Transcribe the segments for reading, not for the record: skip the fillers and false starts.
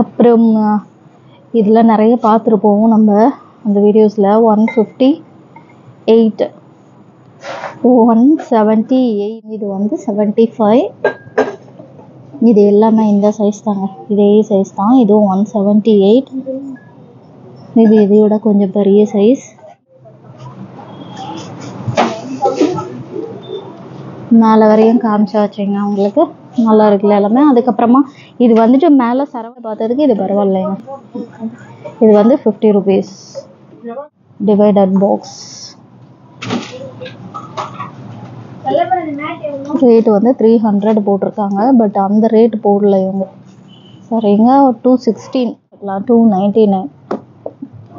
அப்புறம் இதில் நிறைய பார்த்துருப்போம் நம்ம அந்த வீடியோஸில். 158, 178, இது வந்து 75. இது எல்லாமே இந்த சைஸ் தாங்க, இதே சைஸ் தான். இதுவும் 178. இது இதையோட கொஞ்சம் பெரிய சைஸ். மேலே வரையும் காமிச்சாச்சுங்க உங்களுக்கு. நல்லா இருக்குல்ல எல்லாமே. அதுக்கப்புறமா இது வந்துட்டு மேலே சரவை பார்த்ததுக்கு இது பரவாயில்லைங்க. இது வந்து 50 rupees டிவைடட் பாக்ஸ். ரேட்டு வந்து 300 போட்டிருக்காங்க. பட் அந்த ரேட் போடல இவங்க. சரிங்க. 216, 299,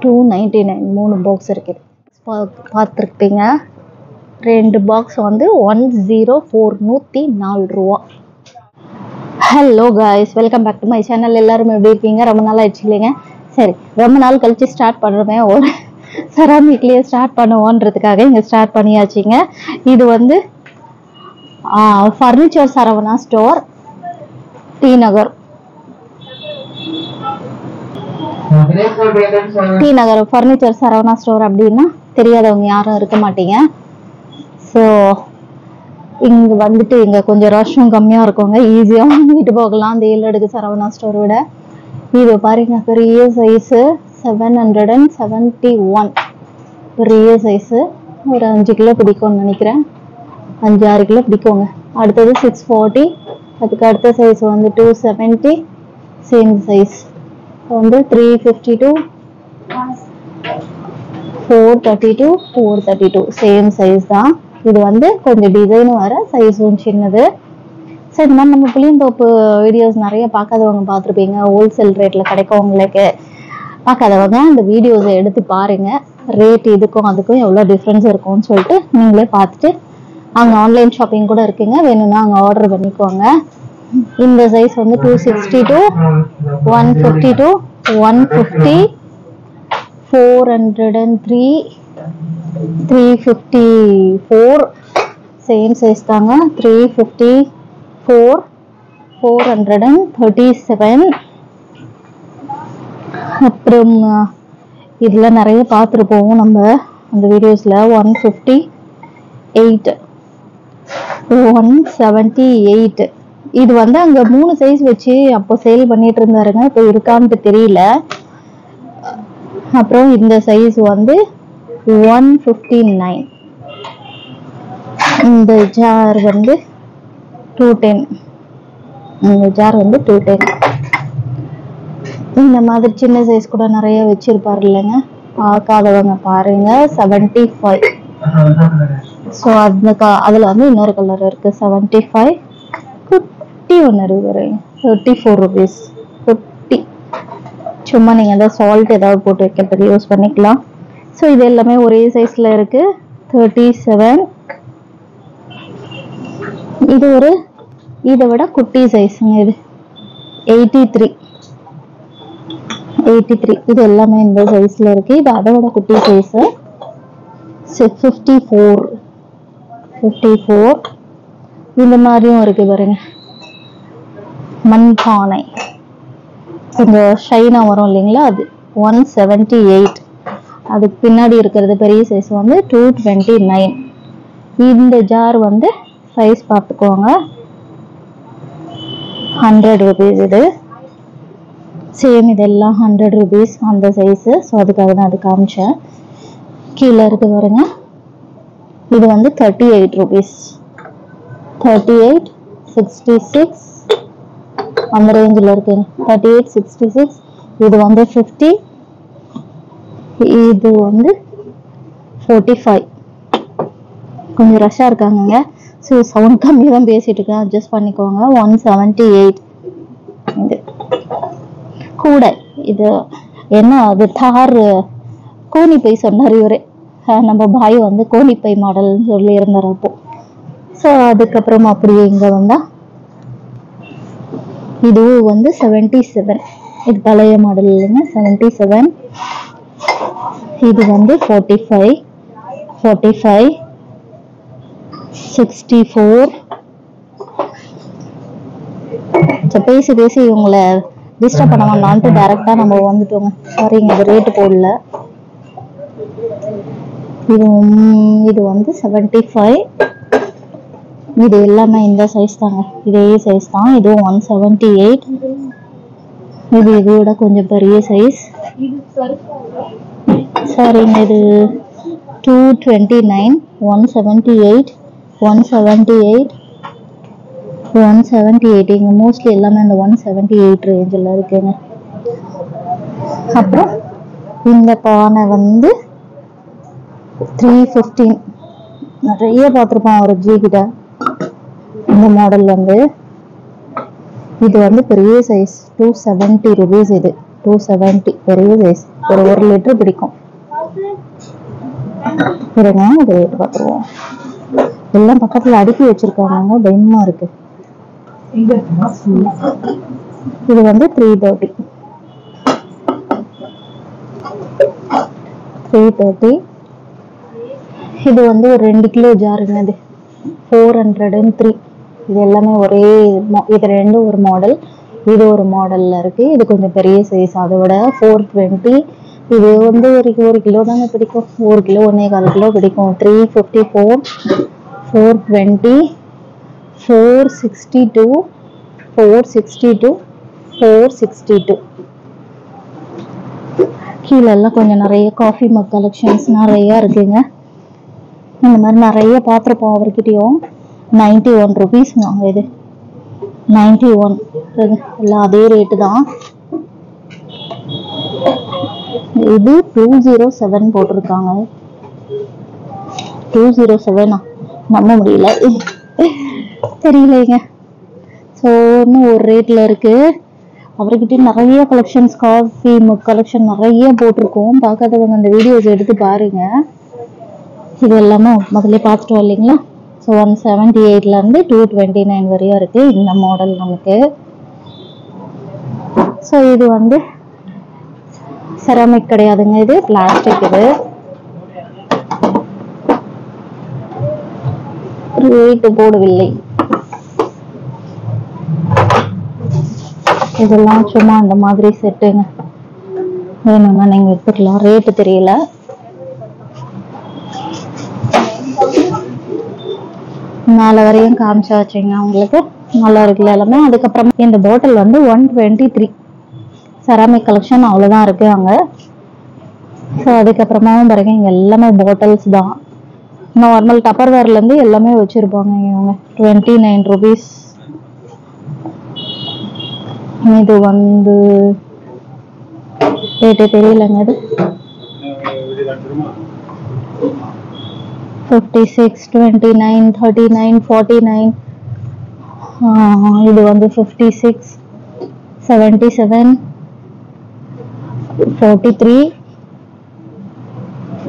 299 3 பாக்ஸ் இருக்குது. பார்த்துருப்பீங்க. 2 பாக்ஸ் வந்து 104, 104 ரூபா. Hello guys, welcome back to my channel. எல்லாரும் எப்படி இருக்கீங்க? ரொம்ப நாள் ஆயிடுச்சு இல்லைங்க. சரி, ரொம்ப நாள் கழிச்சு ஸ்டார்ட் பண்ணுறோமே, ஒரு செராமிக்லேயே ஸ்டார்ட் பண்ணுவோன்றதுக்காக இங்கே ஸ்டார்ட் பண்ணியாச்சுங்க. இது வந்து ஃபர்னிச்சர் சரவணா ஸ்டோர், டி நகர். டி நகர் ஃபர்னிச்சர் சரவணா ஸ்டோர் அப்படின்னா தெரியாதவங்க யாரும் இருக்க மாட்டீங்க. ஸோ இங்கே வந்துட்டு இங்கே கொஞ்சம் ரஷ்ஷும் கம்மியாக இருக்குங்க. ஈஸியாக வாங்கிட்டு போகலாம் அந்த 7 அடுக்கு சரவணா ஸ்டோர் விட. இது பாருங்க, பெரிய சைஸு 771. பெரிய சைஸு. ஒரு 5 கிலோ பிடிக்கும்னு நினைக்கிறேன். 5-6 கிலோ பிடிக்குங்க. அடுத்தது 640. அதுக்கு அடுத்த சைஸ் வந்து 270. சேம் சைஸ் வந்து 352, 432, 432. சேம் சைஸ் தான். இது வந்து கொஞ்சம் டிசைனும் வர, சைஸும் சின்னது. ஸோ இந்த மாதிரி நம்ம புளியந்தோப்பு வீடியோஸ் நிறைய பார்க்காதவங்க பார்த்துருப்பீங்க. ஹோல்சேல் ரேட்டில் கிடைக்கும் உங்களுக்கு. பார்க்காதவங்க அந்த வீடியோஸை எடுத்து பாருங்கள். ரேட் இதுக்கும் அதுக்கும் எவ்வளோ டிஃப்ரென்ஸ் இருக்கும்னு சொல்லிட்டு நீங்களே பார்த்துட்டு அங்கே ஆன்லைன் ஷாப்பிங் கூட இருக்குங்க. வேணும்னா அங்கே ஆர்டர் பண்ணிக்கோங்க. இந்த சைஸ் வந்து 262, 152, 150, 403, 354. சேம் சைஸ் தாங்க. 354, 437. அப்புறம் இதில் நிறைய பார்த்துருப்போம் நம்ம அந்த வீடியோஸில். 158, 178. இது வந்து அங்கே 3 சைஸ் வச்சு அப்போ சேல் பண்ணிட்டு இருந்தாருங்க. இப்போ இருக்கான்ட்டு தெரியல. அப்புறம் இந்த சைஸ் வந்து 159. இந்த ஜார் வந்து 210. இந்த ஜார் வந்து 210. இந்த மாதிரி சின்ன சைஸ் கூட நிறைய வச்சிருப்பாரு இல்லைங்க. பார்க்காதவங்க பாருங்க. 75. ஸோ அதில் வந்து இன்னொரு கலர் இருக்கு. 75. குட்டி ஒன்று இருக்கு. 34 rupees. குட்டி. சும்மா நீங்கள் அந்த சால்ட் ஏதாவது போட்டு வைக்கிறதுக்கு யூஸ் பண்ணிக்கலாம். ஸோ இது எல்லாமே ஒரே சைஸில் இருக்கு. 37. இது ஒரு இதை விட குட்டி சைஸுங்க. இது 83. இது எல்லாமே இந்த சைஸில் இருக்கு. இது அதை விட குட்டி சைஸு. 54. இந்த மாதிரியும் இருக்கு பாருங்க. மண்பானை கொஞ்சம் ஷைனா வரும் இல்லைங்களா, அது 178. அதுக்கு பின்னாடி இருக்கிறது பெரிய சைஸ் வந்து 229. இந்த ஜார் வந்து சைஸ் பார்த்துக்கோங்க. 100 rupees. இது சேம், இதெல்லாம் 100 rupees அந்த சைஸு. ஸோ அதுக்காக தான் அது காமிச்சேன். கீழே இருக்கு பாருங்க. இது வந்து 38 rupees. 38, 66 அந்த ரேஞ்சில் இருக்குங்க. 38, 66. இது வந்து 50. இது வந்து 45. கொஞ்சம் ரஷ்ஷாக இருக்காங்க. ஸோ சவுண்ட் கம்மியாக தான் பேசிட்டு இருக்கேன், அட்ஜஸ்ட் பண்ணிக்கோங்க. 178. இது கூட இது என்ன, அது தார் கோணிப்பை சொன்னார் இவரே. நம்ம பாய் வந்து கோணிப்பை மாடல்னு சொல்லி இருந்தார் அப்போ. ஸோ அதுக்கப்புறம் அப்படியே இங்கே வந்தால் இதுவும் வந்து 77. இது பழைய மாடல் இல்லைங்க. 77. இது வந்து 45, 64. பேசி பேசி இவங்களை டிஸ்டர்ப் பண்ண வேண்டாம்ட்டு டைரக்டா நம்ம வந்துட்டோங்க. சரிங்க, இது ரேட்டு போடல. இது வந்து 75. இது எல்லாமே இந்த சைஸ் தாங்க, இதே சைஸ் தான். இதுவும் 178. இது இதோட கொஞ்சம் பெரிய சைஸ். சரிங்க, இது 229, 178, 178, 178. இங்கே மோஸ்ட்லி எல்லாமே அந்த 178 ரேஞ்சில் இருக்குங்க. அப்புறம் இந்த பானை வந்து 315. நிறைய பார்த்துருப்போம் ஒரு ஜி கிட்ட. இந்த மாடல் வந்து இது வந்து பெரிய சைஸ், 270 rupees. இது 270 பெரிய சைஸ், ஒரு 1 லிட்டர் பிடிக்கும். இருங்க, இது ரேட் பார்த்துருவோம். எல்லாம் பக்கத்தில் அடுக்கி வச்சிருக்காங்க, பயமா இருக்கு. இது வந்து 330. 330. இது வந்து ஒரு 2 கிலோ ஜாருங்க. இது 403. இது எல்லாமே ஒரே இது ரெண்டும் ஒரு மாடல். இது ஒரு மாடல்ல இருக்கு. இது கொஞ்சம் பெரிய சைஸ், அதை விட 420. இது வந்து ஒரு கிலோ தாங்க பிடிக்கும். 1 கிலோ 1.25 கிலோ பிடிக்கும். 354, 420, 462, 462, 462. கீழே எல்லாம் கொஞ்சம் நிறைய காஃபி மக் கலெக்ஷன்ஸ் நிறைய இருக்குங்க. இந்த மாதிரி நிறைய பார்த்துருப்போம் அவர்கிட்டயும். 91 rupees வாங்க. இது 91. எல்லாம் அதே ரேட்டு தான். இது 207 போட்டிருக்காங்க. 207 நம்ப முடியல, தெரியலைங்க. ஸோ இன்னும் ஒரு ரேட்ல இருக்கு. அவர்கிட்ட நிறைய கலெக்ஷன்ஸ், காஃபி மக் கலெக்ஷன் நிறைய போட்டிருக்கோம். பார்க்காதவங்க அந்த வீடியோஸ் எடுத்து பாருங்க. இது எல்லாமே முதல்ல பார்த்துட்டோம் இல்லைங்களா. ஸோ 178லேருந்து 229 வரையும் இருக்கு இந்த மாடல் நமக்கு. ஸோ இது வந்து செராமிக் கிடையாதுங்க, இது பிளாஸ்டிக். இது ரேட்டு போடவில்லை. இதெல்லாம் சும்மா அந்த மாதிரி செட்டுங்க, வேணும்னா நீங்க எடுத்துக்கலாம். ரேட்டு தெரியல. மேலே வரையும் காமிச்சாச்சுங்க உங்களுக்கு, நல்லா இருக்குல்ல எல்லாமே. அதுக்கப்புறமா இந்த பாட்டில் வந்து 123. செராமிக் கலெக்ஷன் அவ்வளோதான் இருக்கு அங்கே. ஸோ அதுக்கப்புறமாவும் பாருங்க, இங்கே எல்லாமே பாட்டில்ஸ் தான். நார்மல் டப்பர்வேர்லேருந்து எல்லாமே வச்சுருப்பாங்க இவங்க. 29 rupees. இது வந்து ரேட்டே தெரியலங்க. இது 56, 29, 39, 49. இது வந்து 56, 77, 43,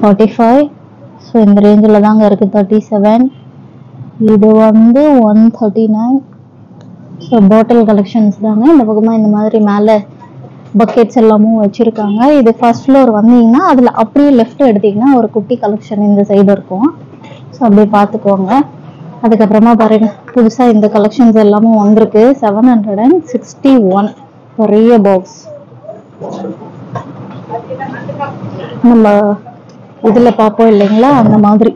45. ஸோ இந்த ரேஞ்சில் தாங்க இருக்கு. 37. இது வந்து 139. ஸோ பாட்டில் கலெக்ஷன்ஸ் தாங்க. இந்த பக்கமாக இந்த மாதிரி மேலே பக்கெட்ஸ் எல்லாமும் வச்சுருக்காங்க. இது ஃபர்ஸ்ட் ஃப்ளோர் வந்தீங்கன்னா அதில் அப்படியே லெஃப்ட் எடுத்தீங்கன்னா ஒரு குட்டி கலெக்ஷன் இந்த சைடு இருக்கும். ஸோ அப்படியே பார்த்துக்கோங்க. அதுக்கப்புறமா பாருங்க, புதுசாக இந்த கலெக்ஷன்ஸ் எல்லாமும் வந்திருக்கு. 761 பெரிய பாக்ஸ். நம்ம இதில் பார்ப்போம் இல்லைங்களா, அந்த மாதிரி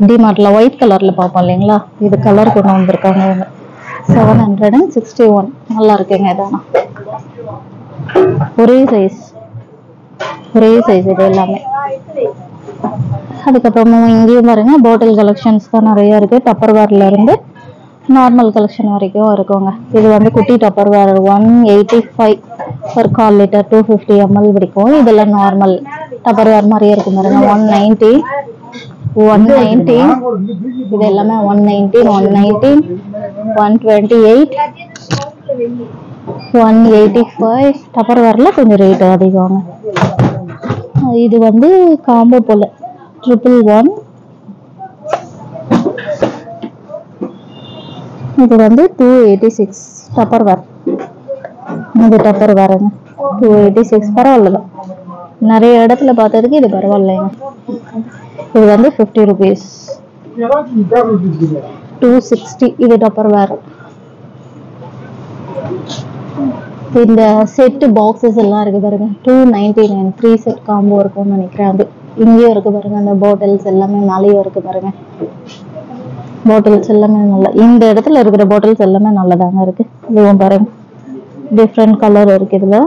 டிமார்ட்ல ஒயிட் கலரில் பார்ப்போம் இல்லைங்களா, இது கலர் கொண்டு வந்திருக்காங்க இவங்க. 761. நல்லா இருக்குங்க. இதானா ஒரே சைஸ் இது எல்லாமே. அதுக்கப்புறமா இங்கேயும் பாருங்க, பாட்டில் கலெக்ஷன்ஸ் தான் நிறைய இருக்கு. டப்பர்வேர்ல இருந்து நார்மல் கலெக்ஷன் வரைக்கும் இருக்குங்க. இது வந்து குட்டி டப்பர்வேர் 185 ஒரு 1/4 லிட்டர் 250 ml பிடிக்கும். இதெல்லாம் நார்மல் டப்பர்வேர் மாதிரியே இருக்கும் பாருங்க. 190, 190. இது எல்லாமே 190, 119, 128, 185. டப்பர்வேர்ல கொஞ்சம் ரேட் அதிகங்க. இது வந்து காம்போ போல 111. இது வந்து 286 டப்பர்வேர். இது டப்பர்வேருங்க 286. பரவாயில்ல, நிறைய இடத்துல பார்த்ததுக்கு இது பரவாயில்லைங்க. இது வந்து 50 rupees. 260. இது டப்பர்வேர். இந்த செட்டு பாக்ஸஸ் எல்லாம் இருக்கு பாருங்க, 299 3 செட் காம்போ இருக்கும்னு நினைக்கிறேன். அது இங்கேயும் இருக்கு பாருங்க, அந்த பாட்டில்ஸ் எல்லாமே மேலேயும் இருக்கு பாருங்க. பாட்டில்ஸ் எல்லாமே நல்ல, இந்த இடத்துல இருக்கிற பாட்டில்ஸ் எல்லாமே நல்லதாங்க இருக்கு. இதுவும் பாருங்க, டிஃப்ரெண்ட் கலர் இருக்கு இதுல.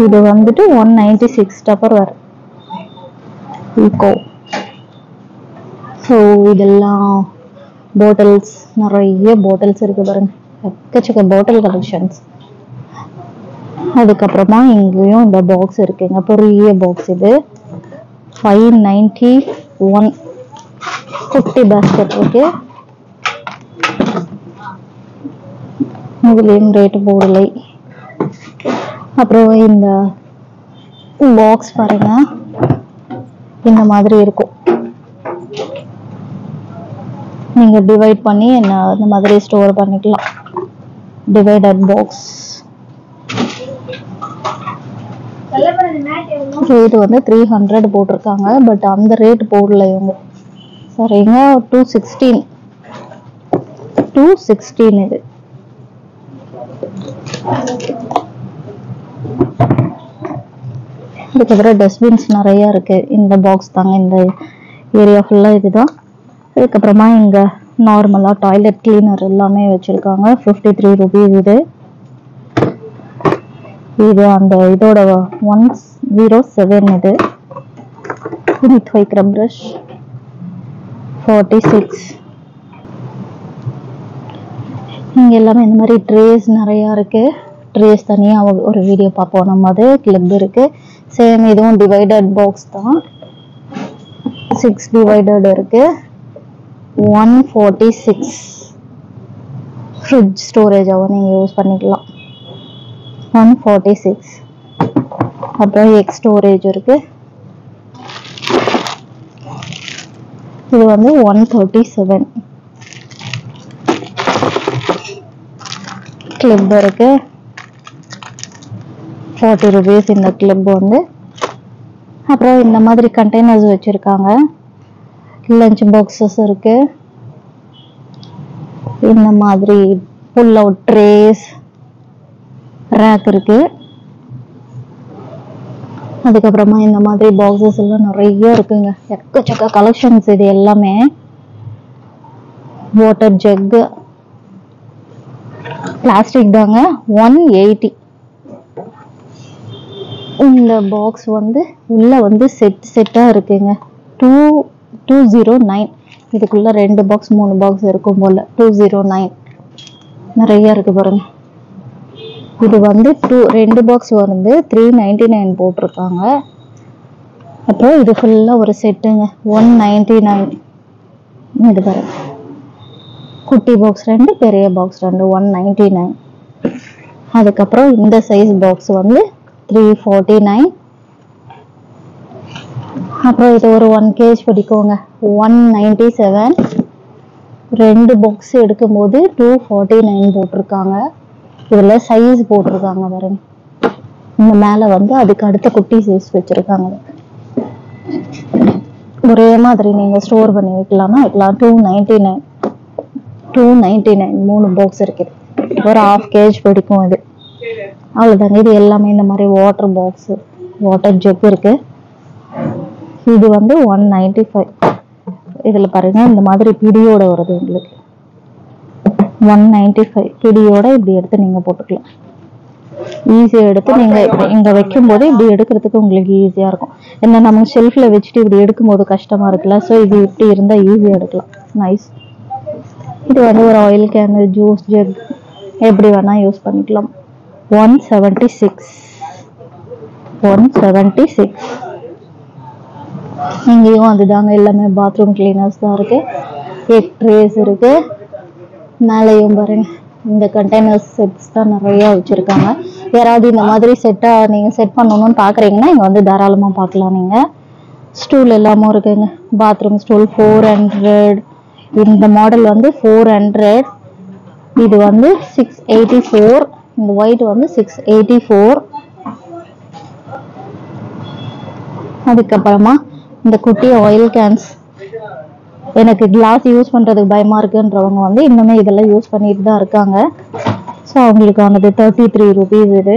இது வந்துட்டு 196 டப்பர் வரும் ஈகோ. ஸோ இதெல்லாம் பாட்டில்ஸ், நிறைய பாட்டில்ஸ் இருக்கு பாருங்க, எக்கச்சக்க பாட்டில் கலெக்ஷன்ஸ். அதுக்கப்புறமா இங்கேயும் இந்த பாக்ஸ் இருக்குங்க, பெரிய பாக்ஸ். இது 591 50 பேஸ்கெட் இருக்கு. இதுலேயும் ரேட்டு போடலை. அப்புறம் இந்த பாக்ஸ் பாருங்க, இந்த மாதிரி இருக்கும். நீங்க டிவைட் பண்ணி என்ன இந்த மாதிரி ஸ்டோர் பண்ணிக்கலாம். Divided box. ரேட் வந்து 300 போட்டிருக்காங்க, பட் அந்த ரேட் போடல இவங்க. சரிங்க, 216 இது. அதுக்கப்புறம் டஸ்ட்பின்ஸ் நிறைய இருக்கு. இந்த பாக்ஸ் தாங்க, இந்த ஏரியா ஃபுல்லா இதுதான். அதுக்கப்புறமா இங்க நார்மலா டாய்லெட் கிளீனர் எல்லாமே வச்சிருக்காங்க. 53 rupees இது. இது அந்த இதோட 107 இது. துணி துவைக்கிற பிரஷ் 46. இங்க எல்லாமே இந்த மாதிரி ட்ரேஸ் நிறைய இருக்கு. ட்ரேஸ் தனியா ஒரு வீடியோ பார்ப்போம் நம்ம. அது கிளிப் இருக்கு. சேம் இதுவும் டிவைடட் பாக்ஸ் தான். 6 டிவைடட் இருக்கு. 146. ஃப்ரிட்ஜ் ஸ்டோரேஜாகவும் நீங்கள் யூஸ் பண்ணிக்கலாம். 146. அப்புறம் எக் ஸ்டோரேஜ் இருக்கு. இது வந்து 137. கிளிப் இருக்கு, 40 rupees இந்த கிளிப் வந்து. அப்புறம் இந்த மாதிரி கண்டெய்னர்ஸ் வச்சிருக்காங்க. லஞ்ச் பாக்ஸஸ் இருக்கு. இந்த மாதிரி புல் அவுட் ட்ரேஸ், ரேக் இருக்கு. அதுக்கப்புறமா இந்த மாதிரி பாக்ஸஸ் எல்லாம் நிறைய இருக்குங்க, எக்கச்சக்க கலெக்ஷன்ஸ். இது எல்லாமே வாட்டர் ஜக், பிளாஸ்டிக் தாங்க. 180. இந்த பாக்ஸ் வந்து உள்ள வந்து செட்டா இருக்குங்க. 209. இதுக்குள்ள 2 பாக்ஸ் 3 பாக்ஸ் இருக்கும் போல. 209 நிறைய இருக்கு பாருங்க. இது வந்து 2 பாக்ஸ் வந்து 399 போட்டிருக்காங்க. அப்புறம் இது ஃபுல்லா ஒரு செட்டுங்க, 199. இது பாருங்க, குட்டி பாக்ஸ் 2, பெரிய பாக்ஸ் 2, 199. அதுக்கப்புறம் இந்த சைஸ் பாக்ஸ் வந்து 349. அப்புறம் இது ஒரு 1 kg பிடிக்குங்க, 197. 2 பாக்ஸ் எடுக்கும்போது 249 போட்டிருக்காங்க. இதுல சைஸ் போட்டிருக்காங்க பாருங்க. இந்த மேல வந்து அதுக்கு அடுத்த குட்டி சைஸ் வச்சிருக்காங்க. ஒரே மாதிரி நீங்க ஸ்டோர் பண்ணி வைக்கலாம்னா வைக்கலாம். 299. 299 3 பாக்ஸ் இருக்குது. ஒரு 1/2 kg பிடிக்கும் இது. அவ்வளவுதாங்க. இது எல்லாமே இந்த மாதிரி வாட்டர் பாக்ஸ், வாட்டர் ஜக் இருக்கு. இது வந்து 195. இதுல பாருங்க இந்த மாதிரி பிடியோட வருது உங்களுக்கு. 195 பிடியோட இப்படி எடுத்து நீங்க போட்டுக்கலாம். ஈஸியா எடுத்து நீங்க இங்க வைக்கும் போது இப்படி எடுக்கிறதுக்கு உங்களுக்கு ஈஸியா இருக்கும். ஏன்னா நம்ம ஷெல்ஃப்ல வச்சுட்டு இப்படி எடுக்கும் போது கஷ்டமா இருக்குல்ல. ஸோ இது இப்படி இருந்தா ஈஸியா எடுக்கலாம். நைஸ். இது வந்து ஒரு ஆயில் கேன், ஜூஸ் ஜக், எப்படி வேணா யூஸ் பண்ணிக்கலாம். 176. 176. இங்கேயும் அதுதாங்க, எல்லாமே பாத்ரூம் கிளீனர்ஸ் தான் இருக்கு. எக் ட்ரேஸ் இருக்கு. மேலேயும் பாருங்க, இந்த கண்டெய்னர்ஸ் செட்ஸ் தான் நிறைய வச்சிருக்காங்க. யாராவது இந்த மாதிரி செட்டா நீங்க செட் பண்ணணும்னு பாக்குறீங்கன்னா இங்க வந்து தாராளமா பார்க்கலாம். நீங்க ஸ்டூல் எல்லாமும் இருக்குங்க. Bathroom stool 400. இந்த மாடல் வந்து 400. இது வந்து 684. இந்த ஒயிட் வந்து 684. அதுக்கப்புறமா இந்த குட்டி ஆயில் கேன்ஸ். எனக்கு கிளாஸ் யூஸ் பண்றதுக்கு பயமா இருக்குன்றவங்க வந்து இன்னுமே இதெல்லாம் யூஸ் பண்ணிட்டு தான் இருக்காங்க. ஸோ அவங்களுக்கானது 33 rupees இது.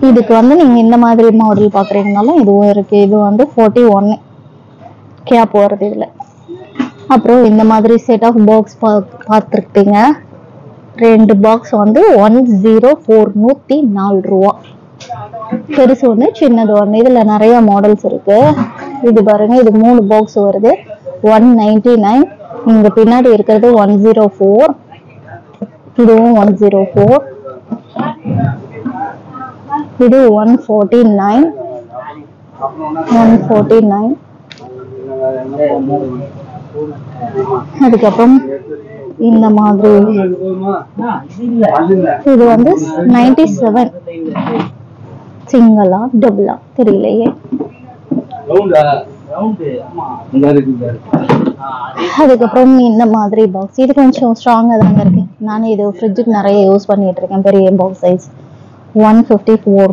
இதுக்கு வந்து நீங்க இந்த மாதிரி மாடல் பாக்குறீங்கனாலும் இதுவும் இருக்கு. இது வந்து 41 கேப் வருது இதுல. அப்புறம் இந்த மாதிரி செட் ஆஃப் பாக்ஸ் பார்த்துருப்பீங்க. 2 பாக்ஸ் வந்து 104 104 ரூபா. பெருசு ஒன்று சின்னது ஒன்று. இதுல நிறைய மாடல்ஸ் இருக்கு. இது பாருங்க, இது 3 பாக்ஸ் வருது 199. இங்க பின்னாடி இருக்கிறது 104. இதுவும் 104. இது 149. அதுக்கப்புறம் இந்த மாதிரி இது வந்து 97. சிங்கிளா டபுளா தெரியலையே. அதுக்கப்புறம் இந்த மாதிரி பாக்ஸ் இது கொஞ்சம் ஸ்ட்ராங்கா தாங்க இருக்கு. நான் இது ஃப்ரிட்ஜுக்கு நிறைய யூஸ் பண்ணிட்டு இருக்கேன். பெரிய பாக்ஸ் சைஸ் 154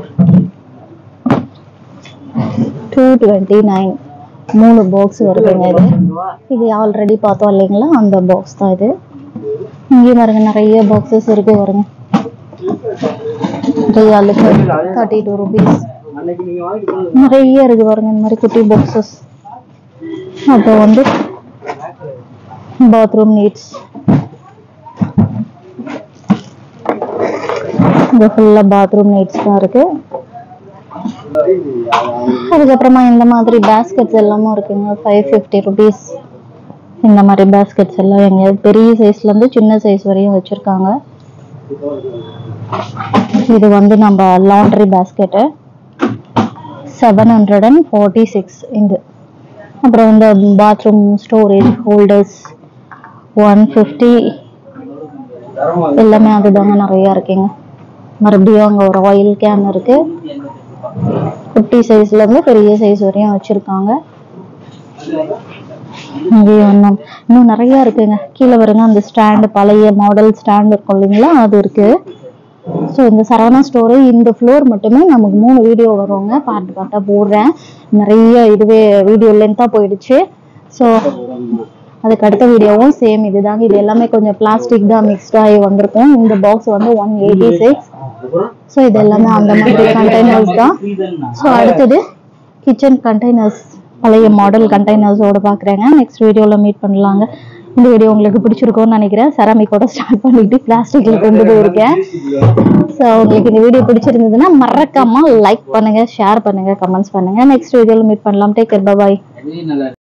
229. 3 பாக்ஸ் வருதுங்க. இது ஆல்ரெடி பார்த்தோம் இல்லைங்களா, அந்த பாக்ஸ் தான் இது. இங்கே பாருங்க நிறைய பாக்ஸஸ் இருக்கு பாருங்க. ரியாலுக்கு 32 rupees. நிறைய இருக்கு பாருங்க இந்த மாதிரி குட்டி பாக்ஸஸ். அப்போ வந்து பாத்ரூம் நீட்ஸ் இது ஃபுல்லா பாத்ரூம் நீட்ஸ் தான் இருக்கு. அதுக்கப்புறமா இந்த மாதிரி பேஸ்கெட்ஸ் எல்லாமும் இருக்குங்க. 550 rupees. இந்த மாதிரி பேஸ்கெட்ஸ் எல்லாம் எங்க பெரிய சைஸ்ல இருந்து சின்ன சைஸ் வரையும் வச்சிருக்காங்க. இது வந்து நம்ம லாண்ட்ரி பேஸ்கெட்டு 746 இந்த. அப்புறம் இந்த பாத்ரூம் ஸ்டோரேஜ் ஹோல்டர்ஸ் 150. எல்லாமே அதுதாங்க நிறைய இருக்குங்க. மறுபடியும் அங்க ஒரு ஆயில் கேன் இருக்கு. 50 சைஸ்ல இருந்து பெரிய சைஸ் வரையும் வச்சிருக்காங்க. இன்னும் நிறைய இருக்குங்க. கீழே வருங்க அந்த ஸ்டாண்டு, பழைய மாடல் ஸ்டாண்ட் இருக்கும் இல்லைங்களா, அது இருக்கு. ஸோ இந்த சரவணா ஸ்டோரு இந்த ஃப்ளோர் மட்டுமே நமக்கு 3 வீடியோ வருவாங்க. பார்ட்டா போடுறேன். நிறைய இதுவே வீடியோ லென்த்தா போயிடுச்சு. ஸோ அதுக்கு அடுத்த வீடியோவும் சேம் இதுதாங்க. இது எல்லாமே கொஞ்சம் பிளாஸ்டிக் தான் மிக்ஸ்ட் ஆகி வந்திருக்கும். இந்த பாக்ஸ் வந்து 186. ஸோ இது எல்லாமே அந்த மாதிரி கண்டெய்னர்ஸ் தான். ஸோ அடுத்தது கிச்சன் கண்டெய்னர்ஸ், பழைய மாடல் கண்டெய்னர்ஸோட பார்க்குறேங்க. நெக்ஸ்ட் வீடியோவில் மீட் பண்ணலாங்க. இந்த வீடியோ உங்களுக்கு பிடிச்சிருக்கும்னு நினைக்கிறேன். செராமிக்கோட ஸ்டார்ட் பண்ணிட்டு பிளாஸ்டிக்ல கொண்டு போயிருக்கேன். ஸோ உங்களுக்கு இந்த வீடியோ பிடிச்சிருந்ததுன்னா மறக்காம லைக் பண்ணுங்க, ஷேர் பண்ணுங்க, கமெண்ட்ஸ் பண்ணுங்க. நெக்ஸ்ட் வீடியோவில் மீட் பண்ணலாம். Take care, by.